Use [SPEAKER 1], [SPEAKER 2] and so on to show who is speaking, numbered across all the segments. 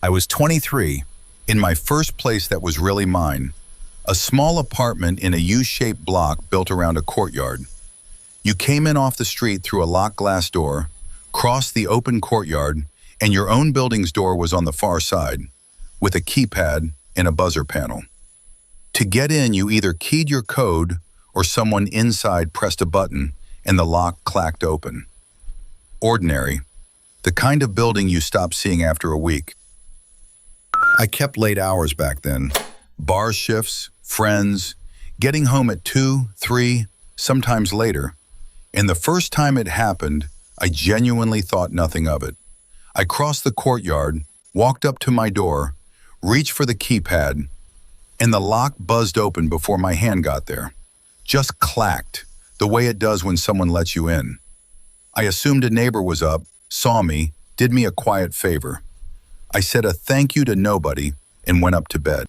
[SPEAKER 1] I was 23, in my first place that was really mine, a small apartment in a U-shaped block built around a courtyard. You came in off the street through a locked glass door, crossed the open courtyard, and your own building's door was on the far side, with a keypad and a buzzer panel. To get in, you either keyed your code or someone inside pressed a button and the lock clacked open. Ordinary, the kind of building you stop seeing after a week. I kept late hours back then. Bar shifts, friends, getting home at 2, 3, sometimes later. And the first time it happened, I genuinely thought nothing of it. I crossed the courtyard, walked up to my door, reached for the keypad, and the lock buzzed open before my hand got there. Just clacked, the way it does when someone lets you in. I assumed a neighbor was up, saw me, did me a quiet favor. I said a thank you to nobody and went up to bed.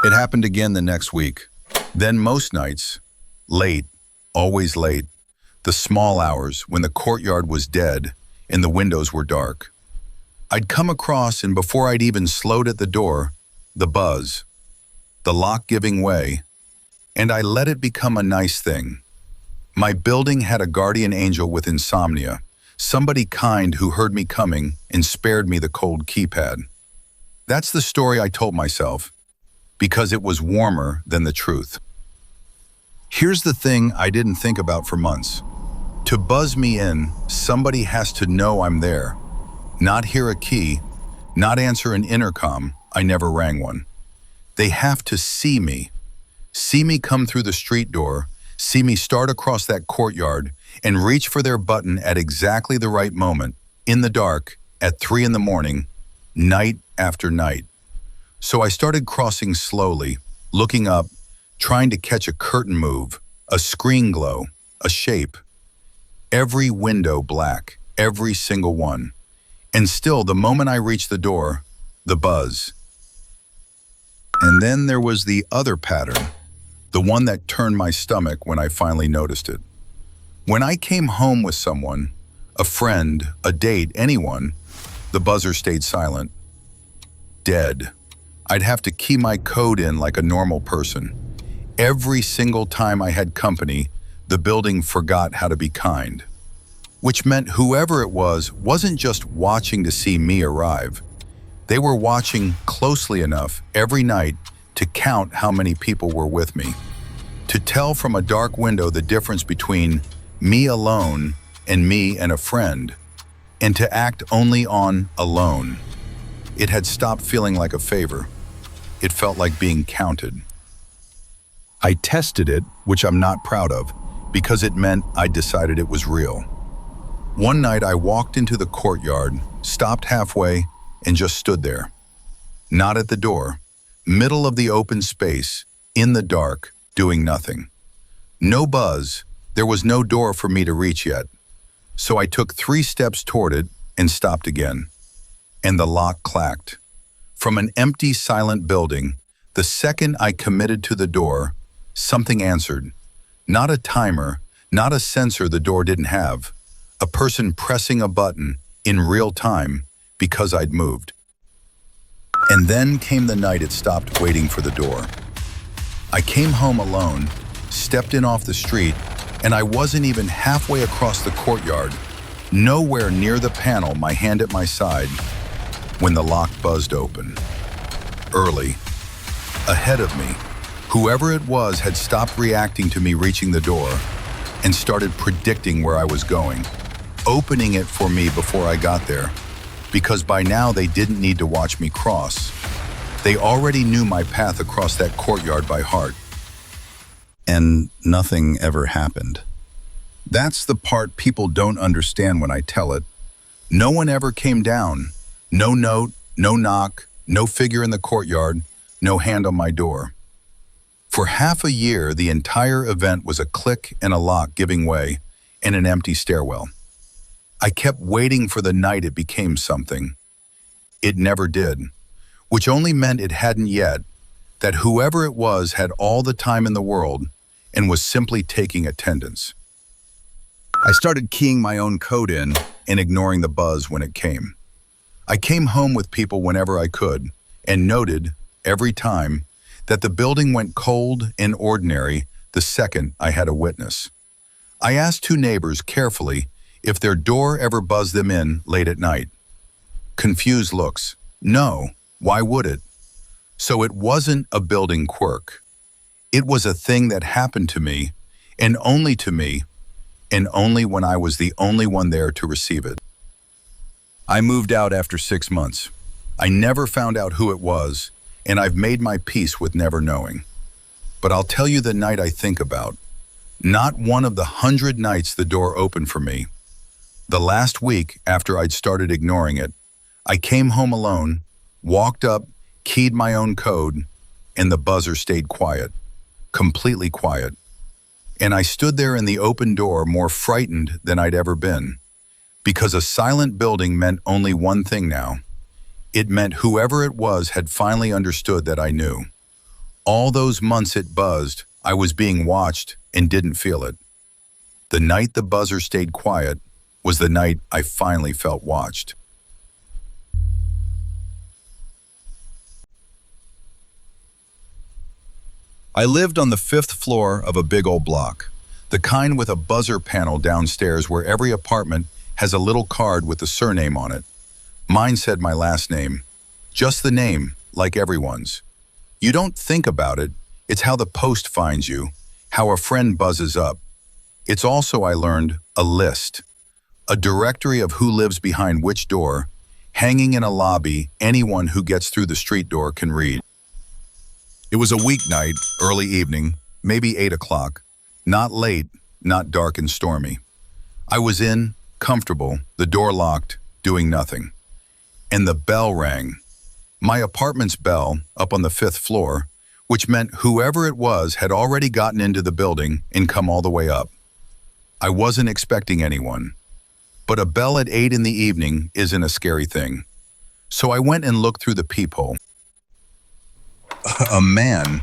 [SPEAKER 1] It happened again the next week. Then most nights, late, always late, the small hours when the courtyard was dead and the windows were dark. I'd come across, and before I'd even slowed at the door, the buzz, the lock giving way, and I let it become a nice thing. My building had a guardian angel with insomnia, somebody kind who heard me coming and spared me the cold keypad. That's the story I told myself, because it was warmer than the truth. Here's the thing I didn't think about for months. To buzz me in, somebody has to know I'm there, not hear a key, not answer an intercom. I never rang one. They have to see me come through the street door, see me start across that courtyard, and reach for their button at exactly the right moment, in the dark, at 3 in the morning, night after night. So I started crossing slowly, looking up, trying to catch a curtain move, a screen glow, a shape. Every window black, every single one. And still, the moment I reached the door, the buzz. And then there was the other pattern, the one that turned my stomach when I finally noticed it. When I came home with someone, a friend, a date, anyone, the buzzer stayed silent. Dead. I'd have to key my code in like a normal person. Every single time I had company, the building forgot how to be kind. Which meant whoever it was wasn't just watching to see me arrive. They were watching closely enough every night to count how many people were with me, to tell from a dark window the difference between me alone and me and a friend, and to act only on alone. It had stopped feeling like a favor. It felt like being counted. I tested it, which I'm not proud of, because it meant I decided it was real. One night I walked into the courtyard, stopped halfway, and just stood there. Not at the door, middle of the open space, in the dark, doing nothing. No buzz, there was no door for me to reach yet. So I took 3 steps toward it and stopped again. And the lock clacked. From an empty, silent building, the second I committed to the door, something answered. Not a timer, not a sensor the door didn't have. A person pressing a button in real time because I'd moved. And then came the night it stopped waiting for the door. I came home alone, stepped in off the street, and I wasn't even halfway across the courtyard, nowhere near the panel, my hand at my side, when the lock buzzed open. Early, ahead of me, whoever it was had stopped reacting to me reaching the door and started predicting where I was going, opening it for me before I got there, because by now they didn't need to watch me cross. They already knew my path across that courtyard by heart. And nothing ever happened. That's the part people don't understand when I tell it. No one ever came down. No note, no knock, no figure in the courtyard, no hand on my door. For half a year, the entire event was a click and a lock giving way and an empty stairwell. I kept waiting for the night it became something. It never did, which only meant it hadn't yet, that whoever it was had all the time in the world and was simply taking attendance. I started keying my own code in and ignoring the buzz when it came. I came home with people whenever I could and noted, every time, that the building went cold and ordinary the second I had a witness. I asked two neighbors carefully if their door ever buzzed them in late at night. Confused looks. No, why would it? So it wasn't a building quirk. It was a thing that happened to me, and only when I was the only one there to receive it. I moved out after 6 months. I never found out who it was, and I've made my peace with never knowing. But I'll tell you the night I think about. Not one of the 100 nights the door opened for me. The last week after I'd started ignoring it, I came home alone, walked up, keyed my own code, and the buzzer stayed quiet, completely quiet. And I stood there in the open door more frightened than I'd ever been, because a silent building meant only one thing now. It meant whoever it was had finally understood that I knew. All those months it buzzed, I was being watched and didn't feel it. The night the buzzer stayed quiet was the night I finally felt watched. I lived on the 5th floor of a big old block, the kind with a buzzer panel downstairs where every apartment has a little card with the surname on it. Mine said my last name. Just the name, like everyone's. You don't think about it, it's how the post finds you, how a friend buzzes up. It's also, I learned, a list. A directory of who lives behind which door, hanging in a lobby anyone who gets through the street door can read. It was a weeknight, early evening, maybe 8 o'clock. Not late, not dark and stormy. I was in, comfortable, the door locked, doing nothing. And the bell rang. My apartment's bell, up on the 5th floor, which meant whoever it was had already gotten into the building and come all the way up. I wasn't expecting anyone. But a bell at 8 in the evening isn't a scary thing. So I went and looked through the peephole. A man,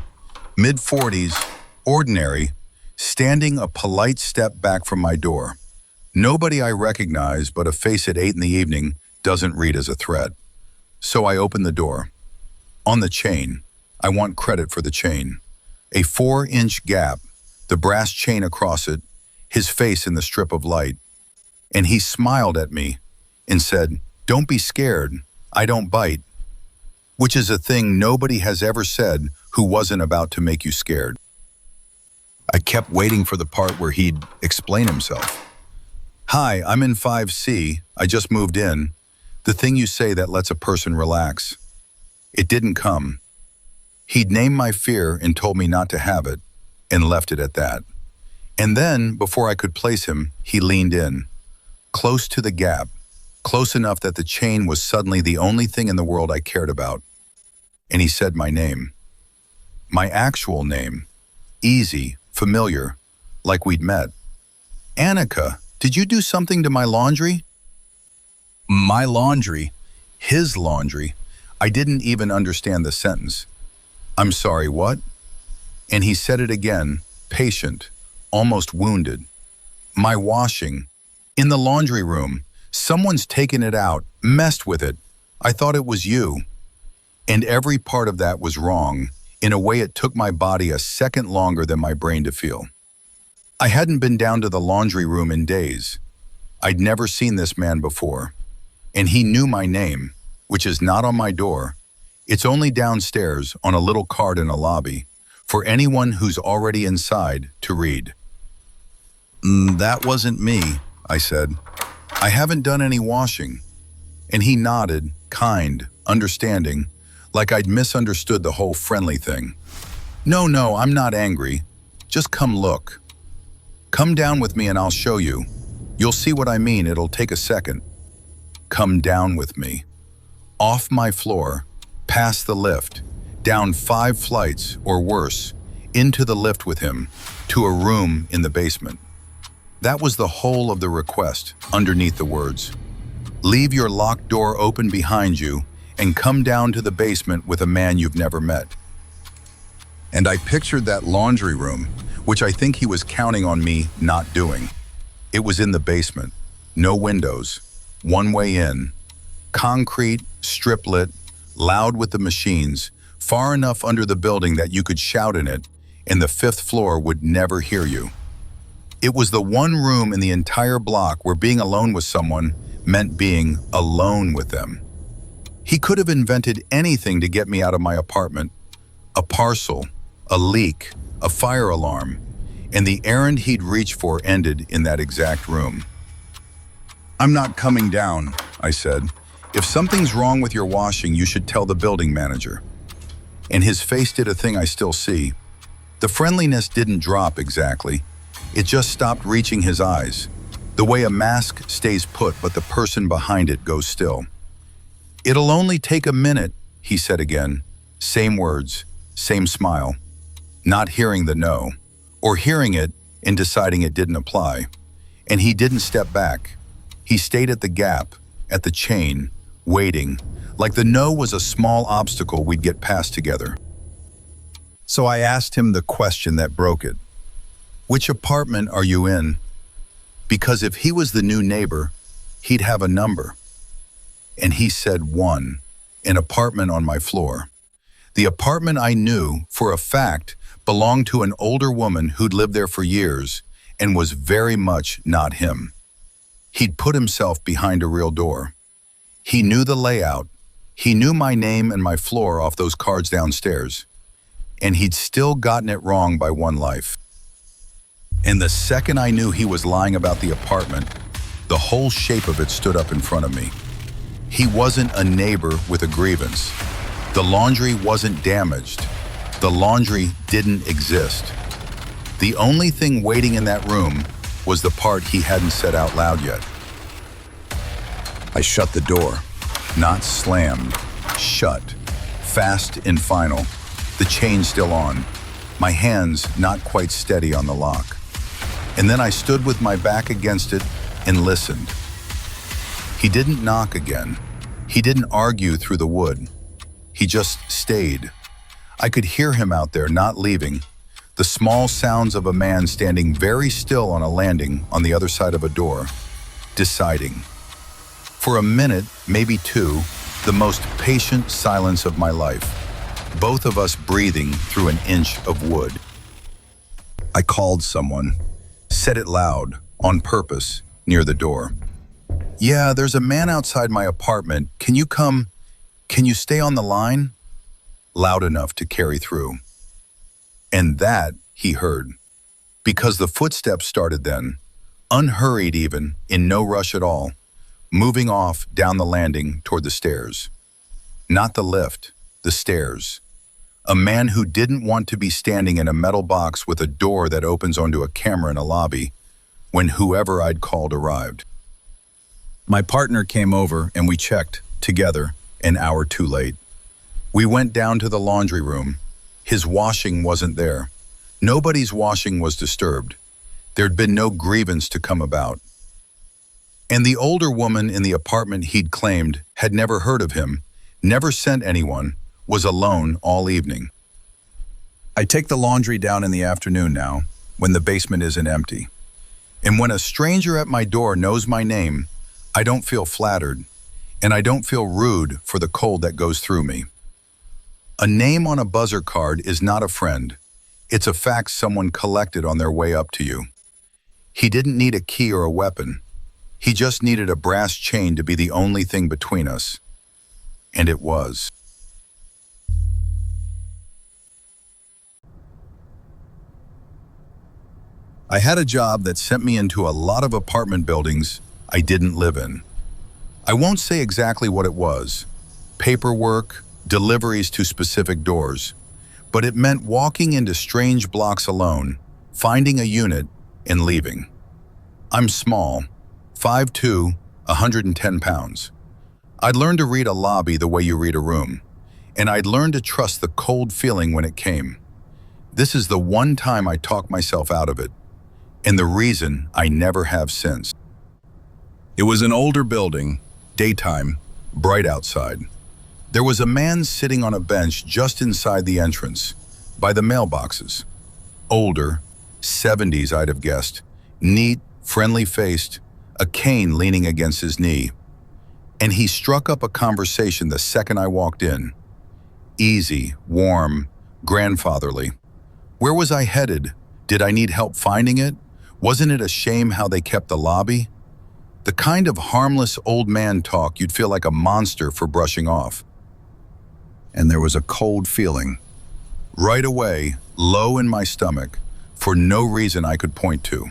[SPEAKER 1] mid-40s, ordinary, standing a polite step back from my door. Nobody I recognize, but a face at 8 in the evening doesn't read as a threat. So I opened the door. On the chain, I want credit for the chain. A 4-inch gap, the brass chain across it, his face in the strip of light. And he smiled at me and said, "Don't be scared, I don't bite." Which is a thing nobody has ever said who wasn't about to make you scared. I kept waiting for the part where he'd explain himself. "Hi, I'm in 5C, I just moved in." The thing you say that lets a person relax. It didn't come. He'd named my fear and told me not to have it, and left it at that. And then, before I could place him, he leaned in, close to the gap, close enough that the chain was suddenly the only thing in the world I cared about. And he said my name. My actual name. Easy, familiar, like we'd met. "Annika, did you do something to my laundry?" My laundry. His laundry. I didn't even understand the sentence. "I'm sorry, what?" And he said it again, patient, almost wounded. "My washing. In the laundry room. Someone's taken it out, messed with it. I thought it was you." And every part of that was wrong, in a way it took my body a second longer than my brain to feel. I hadn't been down to the laundry room in days. I'd never seen this man before. And he knew my name, which is not on my door. It's only downstairs on a little card in a lobby, for anyone who's already inside to read. "That wasn't me," I said. "I haven't done any washing." And he nodded, kind, understanding, like I'd misunderstood the whole friendly thing. No, I'm not angry. Just come look. Come down with me and I'll show you. You'll see what I mean, it'll take a second." Come down with me. Off my floor, past the lift, down 5 flights or worse, into the lift with him, to a room in the basement. That was the whole of the request, underneath the words. Leave your locked door open behind you and come down to the basement with a man you've never met. And I pictured that laundry room, which I think he was counting on me not doing. It was in the basement, no windows, one way in, Concrete, strip-lit, loud with the machines, far enough under the building that you could shout in it, and the fifth floor would never hear you. It was the one room in the entire block where being alone with someone meant being alone with them. He could have invented anything to get me out of my apartment. A parcel, a leak, a fire alarm, and the errand he'd reached for ended in that exact room. "I'm not coming down," I said. "If something's wrong with your washing, you should tell the building manager." And his face did a thing I still see. The friendliness didn't drop exactly. It just stopped reaching his eyes, the way a mask stays put but the person behind it goes still. "It'll only take a minute," he said again. Same words, same smile. Not hearing the no, or hearing it and deciding it didn't apply. And he didn't step back. He stayed at the gap, at the chain, waiting, like the no was a small obstacle we'd get past together. So I asked him the question that broke it. "Which apartment are you in?" Because if he was the new neighbor, he'd have a number. And he said 1, an apartment on my floor. The apartment I knew, for a fact, belonged to an older woman who'd lived there for years and was very much not him. He'd put himself behind a real door. He knew the layout. He knew my name and my floor off those cards downstairs. And he'd still gotten it wrong by one life. And the second I knew he was lying about the apartment, the whole shape of it stood up in front of me. He wasn't a neighbor with a grievance. The laundry wasn't damaged. The laundry didn't exist. The only thing waiting in that room was the part he hadn't said out loud yet. I shut the door. Not slammed. Shut. Fast and final. The chain still on. My hands not quite steady on the lock. And then I stood with my back against it and listened. He didn't knock again. He didn't argue through the wood. He just stayed. I could hear him out there not leaving. The small sounds of a man standing very still on a landing on the other side of a door, deciding. For a minute, maybe two, the most patient silence of my life. Both of us breathing through an inch of wood. I called someone, said it loud, on purpose, near the door. "Yeah, there's a man outside my apartment. Can you come? Can you stay on the line?" Loud enough to carry through. And that he heard. Because the footsteps started then, unhurried even, in no rush at all, moving off down the landing toward the stairs. Not the lift, the stairs. A man who didn't want to be standing in a metal box with a door that opens onto a camera in a lobby when whoever I'd called arrived. My partner came over and we checked, together, an hour too late. We went down to the laundry room. His washing wasn't there. Nobody's washing was disturbed. There'd been no grievance to come about. And the older woman in the apartment he'd claimed had never heard of him, never sent anyone, was alone all evening. I take the laundry down in the afternoon now, when the basement isn't empty. And when a stranger at my door knows my name, I don't feel flattered, and I don't feel rude for the cold that goes through me. A name on a buzzer card is not a friend. It's a fact someone collected on their way up to you. He didn't need a key or a weapon. He just needed a brass chain to be the only thing between us. And it was. I had a job that sent me into a lot of apartment buildings I didn't live in. I won't say exactly what it was. Paperwork, deliveries to specific doors. But it meant walking into strange blocks alone, finding a unit, and leaving. I'm small, 5'2", 110 pounds. I'd learned to read a lobby the way you read a room, and I'd learned to trust the cold feeling when it came. This is the one time I talked myself out of it, and the reason I never have since. It was an older building, daytime, bright outside. There was a man sitting on a bench just inside the entrance, by the mailboxes. Older, 70s I'd have guessed, neat, friendly-faced, a cane leaning against his knee. And he struck up a conversation the second I walked in. Easy, warm, grandfatherly. Where was I headed? Did I need help finding it? Wasn't it a shame how they kept the lobby? The kind of harmless old man talk you'd feel like a monster for brushing off. And there was a cold feeling, right away, low in my stomach, for no reason I could point to.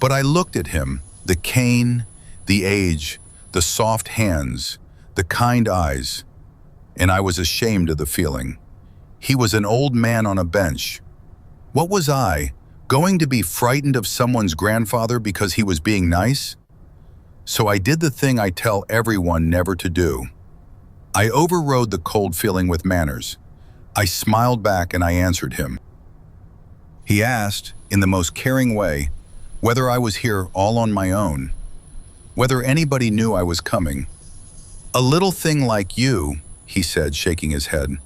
[SPEAKER 1] But I looked at him, the cane, the age, the soft hands, the kind eyes, and I was ashamed of the feeling. He was an old man on a bench. What was I, going to be frightened of someone's grandfather because he was being nice? So I did the thing I tell everyone never to do. I overrode the cold feeling with manners. I smiled back and I answered him. He asked, in the most caring way, whether I was here all on my own, whether anybody knew I was coming. A little thing like you, he said, shaking his head,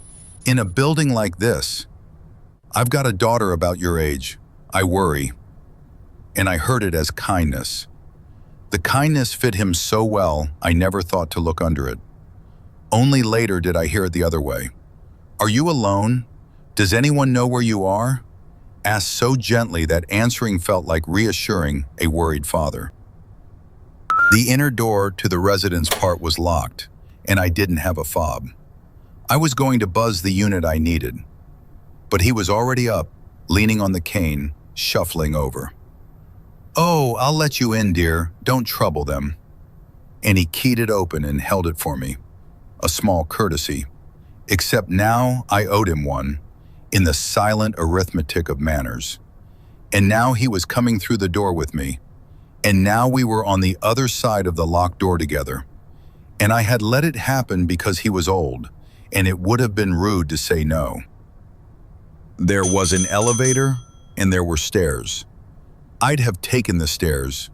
[SPEAKER 1] in a building like this. I've got a daughter about your age. I worry. And I heard it as kindness. The kindness fit him so well, I never thought to look under it. Only later did I hear it the other way. Are you alone? Does anyone know where you are? Asked so gently that answering felt like reassuring a worried father. The inner door to the residence part was locked, and I didn't have a fob. I was going to buzz the unit I needed, but he was already up, leaning on the cane, shuffling over. Oh, I'll let you in, dear. Don't trouble them. And he keyed it open and held it for me. A small courtesy. Except now I owed him one, in the silent arithmetic of manners. And now he was coming through the door with me. And now we were on the other side of the locked door together. And I had let it happen because he was old, and it would have been rude to say no. There was an elevator, and there were stairs. I'd have taken the stairs.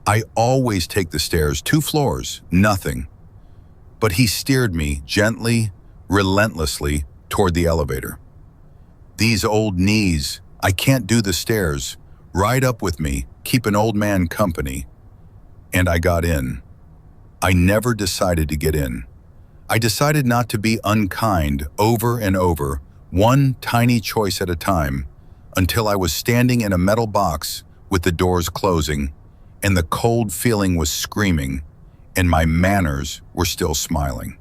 [SPEAKER 1] I always take the stairs, 2 floors, nothing. But he steered me gently, relentlessly toward the elevator. These old knees, I can't do the stairs. Ride up with me, keep an old man company. And I got in. I never decided to get in. I decided not to be unkind over and over, one tiny choice at a time, until I was standing in a metal box with the doors closing, and the cold feeling was screaming, and my manners were still smiling.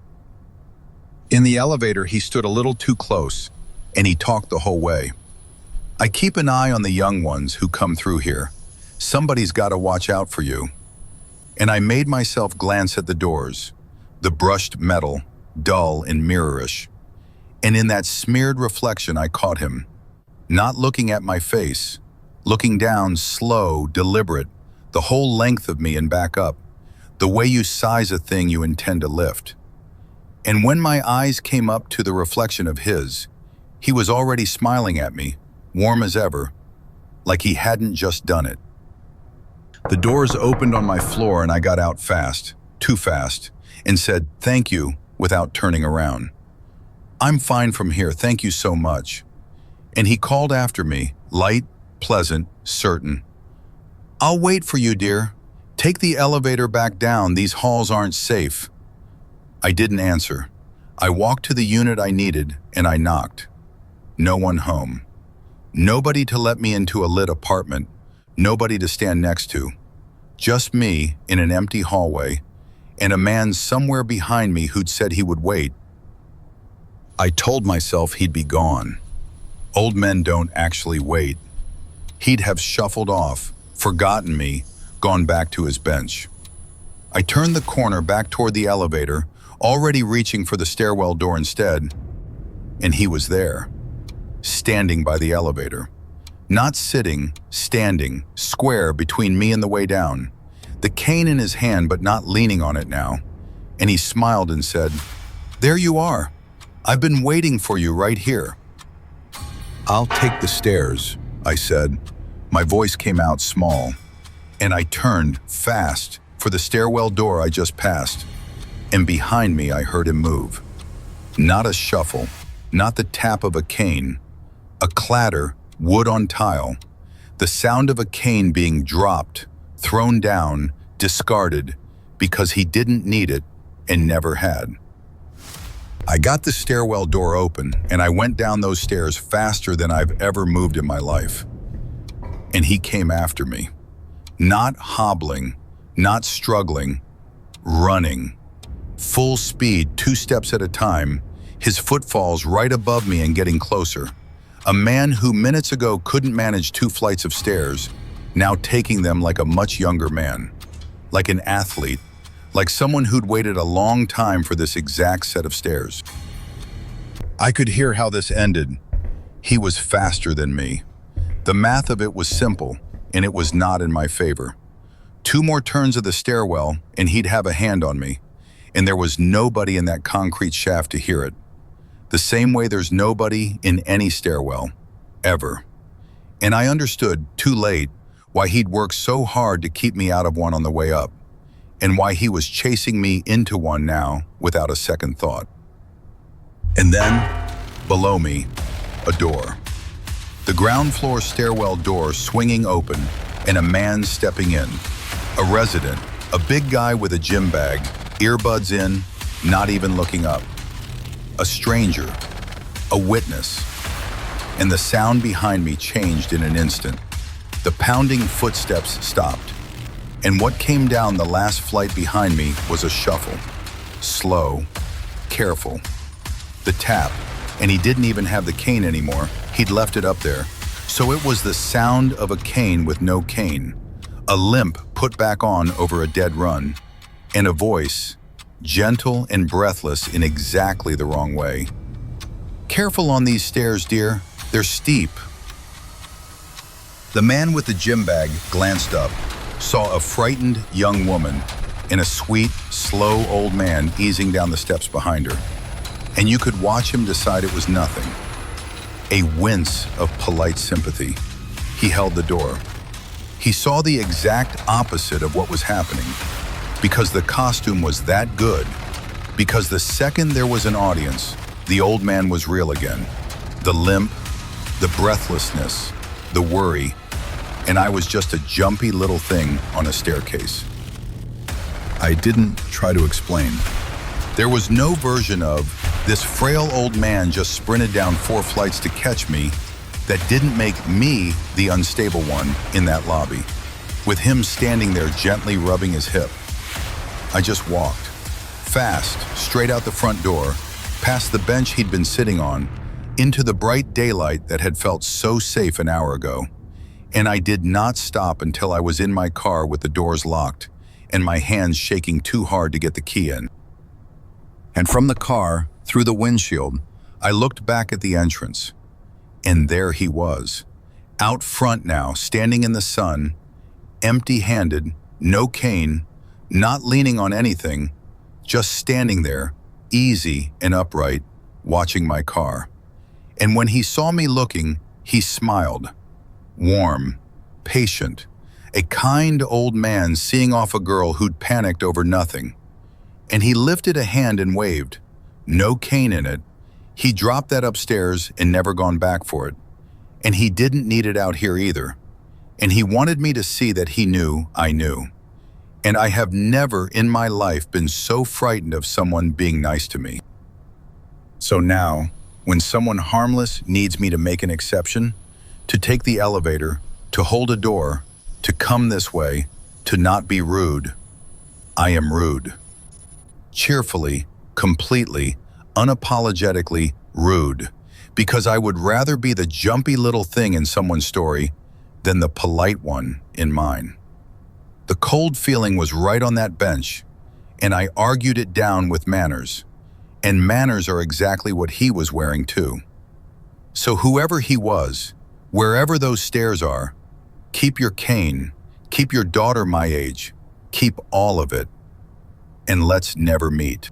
[SPEAKER 1] In the elevator, he stood a little too close, and he talked the whole way. I keep an eye on the young ones who come through here. Somebody's got to watch out for you. And I made myself glance at the doors, the brushed metal, dull and mirrorish. And in that smeared reflection, I caught him, not looking at my face, looking down, slow, deliberate, the whole length of me and back up, the way you size a thing you intend to lift. And when my eyes came up to the reflection of his, he was already smiling at me, warm as ever, like he hadn't just done it. The doors opened on my floor and I got out fast, too fast, and said, "Thank you," without turning around. "I'm fine from here, thank you so much." And he called after me, light, pleasant, certain. "I'll wait for you, dear. Take the elevator back down, these halls aren't safe." I didn't answer. I walked to the unit I needed and I knocked. No one home. Nobody to let me into a lit apartment, nobody to stand next to. Just me in an empty hallway, and a man somewhere behind me who'd said he would wait. I told myself he'd be gone. Old men don't actually wait. He'd have shuffled off, forgotten me, gone back to his bench. I turned the corner back toward the elevator, already reaching for the stairwell door instead, and he was there, standing by the elevator. Not sitting, standing, square between me and the way down, the cane in his hand but not leaning on it now, and he smiled and said, "There you are. I've been waiting for you right here." "I'll take the stairs," I said. My voice came out small, and I turned fast for the stairwell door I just passed, and behind me I heard him move. Not a shuffle, not the tap of a cane, a clatter, wood on tile, the sound of a cane being dropped, thrown down, discarded, because he didn't need it, and never had. I got the stairwell door open and I went down those stairs faster than I've ever moved in my life. And he came after me. Not hobbling, not struggling, running. Full speed, 2 steps at a time, his footfalls right above me and getting closer. A man who minutes ago couldn't manage 2 flights of stairs, now taking them like a much younger man. Like an athlete, like someone who'd waited a long time for this exact set of stairs. I could hear how this ended. He was faster than me. The math of it was simple, and it was not in my favor. 2 more turns of the stairwell, and he'd have a hand on me, and there was nobody in that concrete shaft to hear it. The same way there's nobody in any stairwell, ever. And I understood, too late, why he'd worked so hard to keep me out of one on the way up, and why he was chasing me into one now without a second thought. And then, below me, a door. The ground floor stairwell door swinging open and a man stepping in. A resident, a big guy with a gym bag, earbuds in, not even looking up. A stranger, a witness. And the sound behind me changed in an instant. The pounding footsteps stopped. And what came down the last flight behind me was a shuffle. Slow, careful. The tap, and he didn't even have the cane anymore. He'd left it up there. So it was the sound of a cane with no cane. A limp put back on over a dead run. And a voice, gentle and breathless in exactly the wrong way. "Careful on these stairs, dear. They're steep." The man with the gym bag glanced up, saw a frightened young woman and a sweet, slow old man easing down the steps behind her. And you could watch him decide it was nothing. A wince of polite sympathy. He held the door. He saw the exact opposite of what was happening. Because the costume was that good. Because the second there was an audience, the old man was real again. The limp, the breathlessness, the worry, and I was just a jumpy little thing on a staircase. I didn't try to explain. There was no version of, this frail old man just sprinted down 4 flights to catch me, that didn't make me the unstable one in that lobby, with him standing there gently rubbing his hip. I just walked, fast, straight out the front door, past the bench he'd been sitting on, into the bright daylight that had felt so safe an hour ago. And I did not stop until I was in my car with the doors locked and my hands shaking too hard to get the key in. And from the car, through the windshield, I looked back at the entrance. And there he was, out front now, standing in the sun, empty-handed, no cane, not leaning on anything, just standing there, easy and upright, watching my car. And when he saw me looking, he smiled. Warm, patient, a kind old man seeing off a girl who'd panicked over nothing. And he lifted a hand and waved. No cane in it. He dropped that upstairs and never gone back for it. And he didn't need it out here either. And he wanted me to see that he knew I knew. And I have never in my life been so frightened of someone being nice to me. So now, when someone harmless needs me to make an exception, to take the elevator, to hold a door, to come this way, to not be rude, I am rude. Cheerfully, completely, unapologetically rude, because I would rather be the jumpy little thing in someone's story than the polite one in mine. The cold feeling was right on that bench, and I argued it down with manners. And manners are exactly what he was wearing too. So whoever he was, wherever those stairs are, keep your cane, keep your daughter my age, keep all of it, and let's never meet.